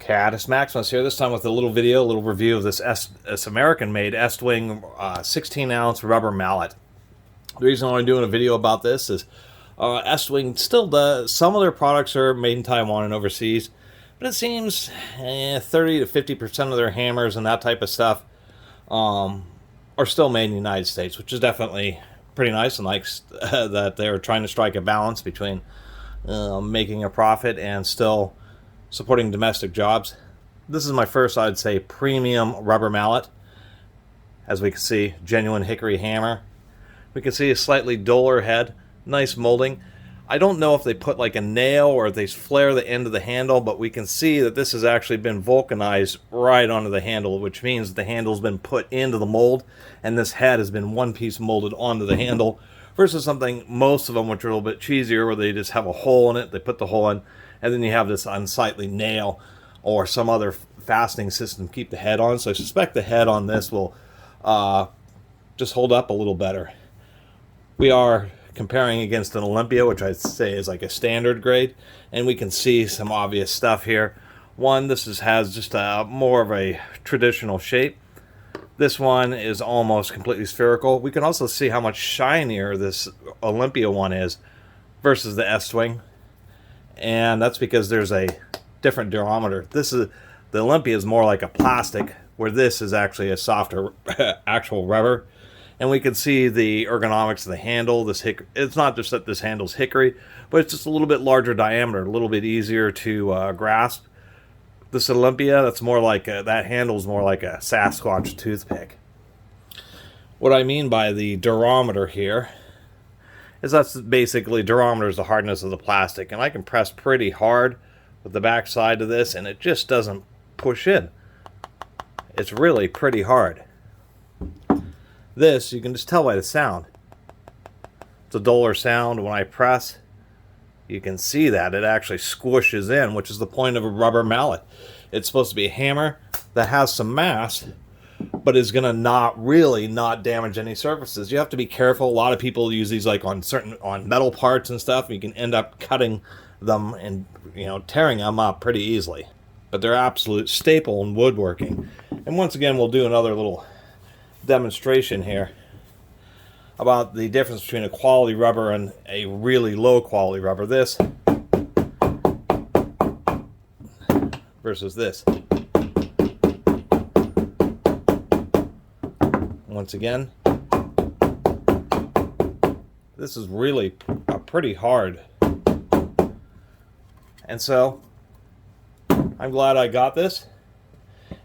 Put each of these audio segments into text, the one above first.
Catus Maximus here, this time with a little review of this American-made Estwing 16-ounce rubber mallet. The reason why I'm doing a video about this is Estwing still does, some of their products are made in Taiwan and overseas, but it seems 30 to 50% of their hammers and that type of stuff are still made in the United States, which is definitely pretty nice, and like that they're trying to strike a balance between making a profit and still supporting domestic jobs. This is my first, I'd say, premium rubber mallet. As we can see, genuine hickory hammer. We can see a slightly duller head, nice molding. I don't know if they put like a nail or if they flare the end of the handle, but we can see that this has actually been vulcanized right onto the handle, which means the handle's been put into the mold, and this head has been one piece molded onto the handle, versus something, most of them, which are a little bit cheesier, where they just have a hole in it, they put the hole in, and then you have this unsightly nail or some other fastening system to keep the head on. So I suspect the head on this will just hold up a little better. We are comparing against an Olympia, which I'd say is like a standard grade, and we can see some obvious stuff here. One, this has just more of a traditional shape. This one is almost completely spherical. We can also see how much shinier this Olympia one is versus the Estwing, and that's because there's a different durometer. The Olympia is more like a plastic, where this is actually a softer actual rubber. And we can see the ergonomics of the handle. It's not just that this handle's hickory, but it's just a little bit larger diameter, a little bit easier to grasp. This Olympia, that's more like that handle's more like a Sasquatch toothpick. What I mean by the durometer here is that's basically, durometer is the hardness of the plastic, and I can press pretty hard with the back side of this and it just doesn't push in. It's really pretty hard. This, you can just tell by the sound. It's a duller sound. When I press, you can see that it actually squishes in, which is the point of a rubber mallet. It's supposed to be a hammer that has some mass, but is going to not damage any surfaces. You have to be careful. A lot of people use these like on metal parts and stuff. You can end up cutting them and tearing them up pretty easily. But they're absolute staple in woodworking. And once again, we'll do another little demonstration here about the difference between a quality rubber and a really low quality rubber. This versus this. Once again, this is really pretty hard. And so I'm glad I got this.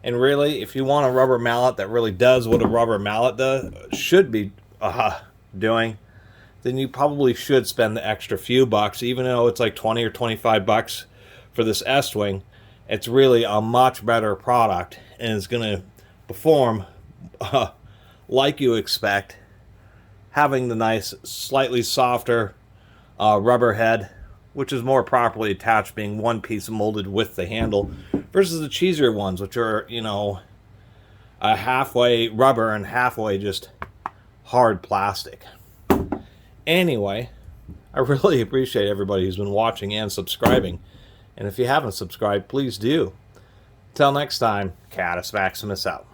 And really, if you want a rubber mallet that really does what a rubber mallet should be doing, then you probably should spend the extra few bucks, even though it's like 20 or 25 bucks for this Estwing. It's really a much better product, and it's going to perform like you expect, having the nice, slightly softer rubber head, which is more properly attached, being one piece molded with the handle, versus the cheesier ones, which are, a halfway rubber and halfway just hard plastic. Anyway, I really appreciate everybody who's been watching and subscribing. And if you haven't subscribed, please do. Till next time, Catus Maximus out.